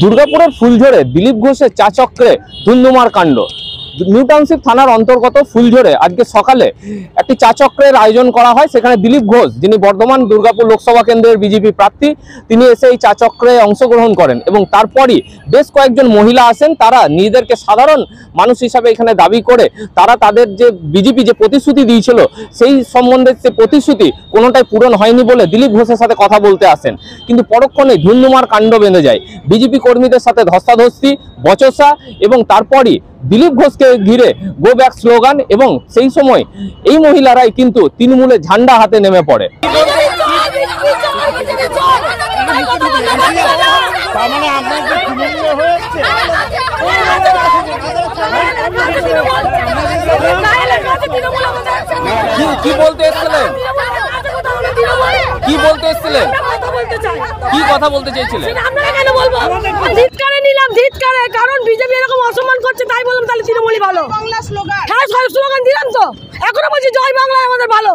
দুর্গাপুরের ফুলঝোরে দিলীপ ঘোষের চা চক্রে ধুন্ধুমার কাণ্ড। নিউ টাউনশিপ থানার অন্তর্গত ফুলঝোরে আজকে সকালে একটি চা চক্রের আয়োজন করা হয়। সেখানে দিলীপ ঘোষ, যিনি বর্ধমান দুর্গাপুর লোকসভা কেন্দ্রের বিজেপি প্রার্থী, তিনি এসে এই চা চক্রে অংশগ্রহণ করেন এবং তারপরই বেশ কয়েকজন মহিলা আসেন। তারা নিজেদেরকে সাধারণ মানুষ হিসাবে এখানে দাবি করে তারা তাদের যে বিজেপি যে প্রতিশ্রুতি দিয়েছিল সেই সম্বন্ধে সে প্রতিশ্রুতি কোনোটাই পূরণ হয়নি বলে দিলীপ ঘোষের সাথে কথা বলতে আসেন। কিন্তু পরক্ষণে ধুন্ধুমার কাণ্ড বেঁধে যায়। বিজেপি কর্মীদের সাথে ধস্তাধস্তি, বচসা এবং তারপরই দিলীপ ঘোষকে ঘিরে গো ব্যাক স্লোগান এবং সেই সময় এই মহিলারাই কিন্তু তৃণমূলের ঝান্ডা হাতে নেমে পড়ে। কি বলতে এসেছিলেন? কি বলতে এসেছিলেন? কি কথা বলতে চাইছিলেন? কারণ বিজেপি এরকম অসম্মান করছে তাই বললাম তাহলে তৃণমূলই ভালো। হ্যাঁ, স্লোগান দিলাম তো, এখনো বলছি জয় বাংলা আমাদের ভালো।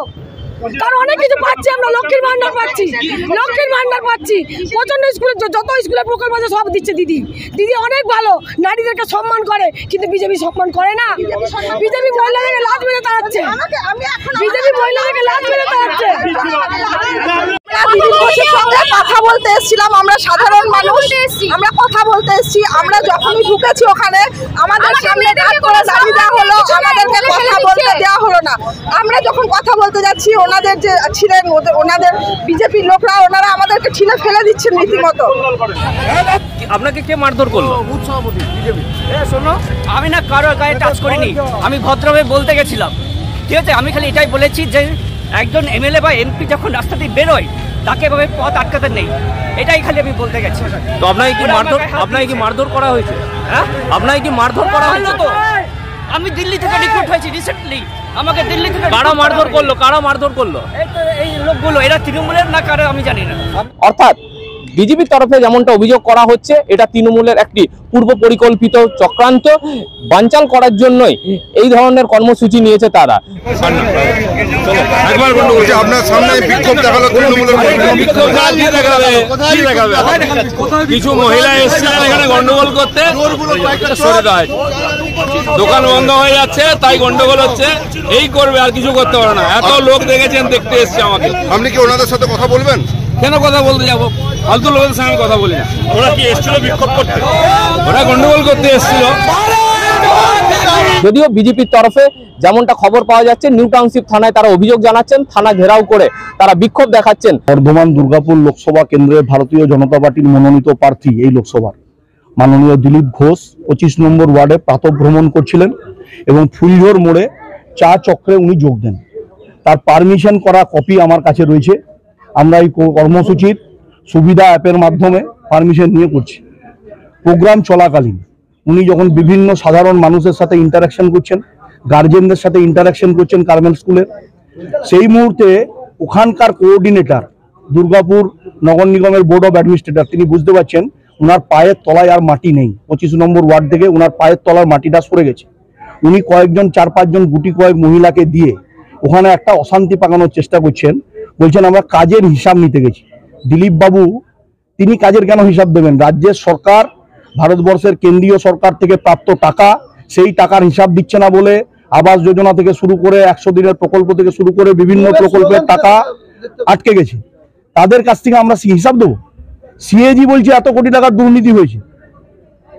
কারণ অনেক কিছু পাচ্ছি, আমরা লক্ষ্মীর ভান্ডার পাচ্ছি, প্রচন্ড স্কুলের যত স্কুলের প্রকল্প আছে সব দিচ্ছে দিদি। দিদি অনেক ভালো, নারীদেরকে সম্মান করে, কিন্তু বিজেপি সম্মান করে না। বিজেপি মহিলাদেরকে লাশ মেরে তাড়াচ্ছে, কথা বলতে এসেছিলাম, আমরা সাধারণ মানুষ, আমরা কথা বলতে এসেছি। আমরা যখনই ঢুকেছি ওখানে আমাদের সামনে ডাক করে দাঁড়িয়ে দেওয়া হলো, আমাদেরকে কথা বলতে দেওয়া হলো না। আমরা যখন কথা বলতে যাচ্ছি, ওনাদের যে ছিলেন ওনাদের বিজেপির লোকরা, ওনারা আমাদেরকে ছিঁড়ে ফেলে দিচ্ছেন রীতিমতো। আপনাকে কে মারধর করলো? শোনো, আমি না কারো গায়ে টাচ করিনি, আমি ভদ্রভাবে বলতে গেছিলাম, ঠিক আছে? আমি খালি এটাই বলেছি যে একজন এমএলএ বা এমপি যখন রাস্তা দিয়ে বেরোয় তাকে এভাবে পথ আটকাতে নেই, এটাই খালি আমি বলতে গেছি। তো আপনাকে কি মারধর করা হয়েছে? হ্যাঁ, আপনাকে কি মারধর করা হয়েছে? তো আমি দিল্লি থেকে রিক্রুট হয়েছি রিসেন্টলি, আমাকে দিল্লি থেকে কারা মারধর করলো? এই লোকগুলো, এরা তৃণমূলের না কারো আমি জানি না। অর্থাৎ বিজেপির তরফে যেমনটা অভিযোগ করা হচ্ছে, এটা তৃণমূলের একটি পূর্ব পরিকল্পিত চক্রান্ত। বানচাল করার জন্যই এই ধরনের কর্মসূচি নিয়েছে তারা। কিছু মহিলা এসেছিলেন এখানে গন্ডগোল করতে, দোকান বন্ধ হয়ে যাচ্ছে তাই গন্ডগোল হচ্ছে, এই করবে আর কিছু করতে পারে না। এত লোক দেখেছেন, দেখতে এসছে আমাকে। আপনি কি ওনাদের সাথে কথা বলবেন? কেন কথা বলতে যাবো? ফালতু লোকের সঙ্গে কথা বলি না। ওরা কি এসেছিল বিক্ষোভ করতে? ওরা গন্ডগোল করতে এসেছিল। যদিও বিজেপির তরফে যেমনটা খবর পাওয়া যাচ্ছে, নিউ টাউনশিপ থানায় তারা অভিযোগ জানাচ্ছেন, থানা ঘেরাও করে তারা বিক্ষোভ দেখাচ্ছেন। বর্ধমান দুর্গাপুর লোকসভা কেন্দ্রে ভারতীয় জনতা পার্টির মনোনীত প্রার্থী এই লোকসভার মাননীয় দিলীপ ঘোষ 25 নম্বর ওয়ার্ডে প্রাতঃভ্রমণ করছিলেন এবং ফুলঝোর মোড়ে চা চক্রে উনি যোগ দেন। তার পারমিশন করা কপি আমার কাছে রয়েছে। আমরা এই কর্মসূচির সুবিধা অ্যাপের মাধ্যমে পারমিশন নিয়ে করছি। প্রোগ্রাম চলাকালীন উনি যখন বিভিন্ন সাধারণ মানুষের সাথে ইন্টারাকশন করছেন, গার্জেনদের সাথে ইন্টারাকশন করছেন কার্মেল স্কুলের, সেই মুহূর্তে ওখানকার কোঅর্ডিনেটর দুর্গাপুর নগর নিগমের বোর্ড অফ অ্যাডমিনিস্ট্রেটর তিনি বুঝতে পারছেন ওনার পায়ের তলায় আর মাটি নেই। 25 নম্বর ওয়ার্ড থেকে ওনার পায়ের তলার মাটিটা সরে গেছে। উনি কয়েকজন 4-5 জন গুটি কয়েক মহিলাকে দিয়ে ওখানে একটা অশান্তি পাকানোর চেষ্টা করছেন। বলছেন আমরা কাজের হিসাব নিতে গেছি। দিলীপ বাবু তিনি কাজের কেন হিসাব দেবেন? রাজ্যের সরকার, ভারতবর্ষের কেন্দ্রীয় সরকার থেকে প্রাপ্ত টাকা, সেই টাকার হিসাব দিচ্ছে না বলে আবাস যোজনা থেকে শুরু করে 100 দিনের প্রকল্প থেকে শুরু করে বিভিন্ন প্রকল্পের টাকা আটকে গেছে। তাদের কাছ থেকে আমরা হিসাব দেবো? সিএজি বলছে এত কোটি টাকার দুর্নীতি হয়েছে,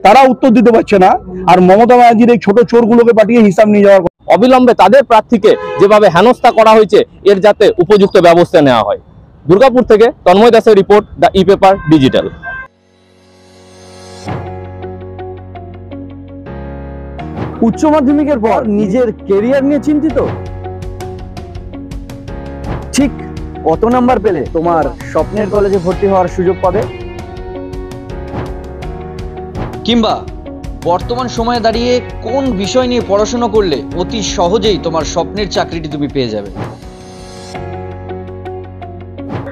তারা উত্তর দিতে পারছে না। আর মমতা ব্যানার্জির এই ছোট চোরগুলোকে পাঠিয়ে হিসাব নিয়ে যাওয়ার অবিলম্বে তাদের প্রার্থীকে যেভাবে হেনস্থা করা হয়েছে এর যাতে উপযুক্ত ব্যবস্থা নেওয়া হয়। দুর্গাপুর থেকে তন্ময় দাসের রিপোর্ট, দ্য ই-পেপার ডিজিটাল। উচ্চ মাধ্যমিকের পর নিজের কেরিয়ার নিয়ে চিন্তিত? ঠিক কত নাম্বার পেলে তোমার স্বপ্নের কলেজে ভর্তি হওয়ার সুযোগ পাবে? কিংবা বর্তমান সময়ে দাঁড়িয়ে কোন বিষয় নিয়ে পড়াশোনা করলে অতি সহজেই তোমার স্বপ্নের চাকরিটি তুমি পেয়ে যাবে?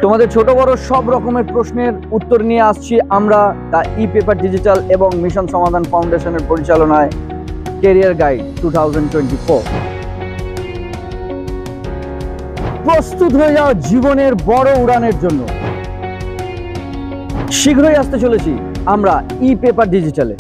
তোমাদের ছোট বড় সব রকমের প্রশ্নের উত্তর নিয়ে আসছি আমরা দ্য ই-পেপার ডিজিটাল এবং মিশন সমাধান ফাউন্ডেশনের পরিচালনায় ক্যারিয়ার গাইড 2024। প্রস্তুত হয়ে যাও জীবনের বড় উড়ানের জন্য। শীঘ্রই আসতে চলেছি আমরা ই পেপার ডিজিটালে।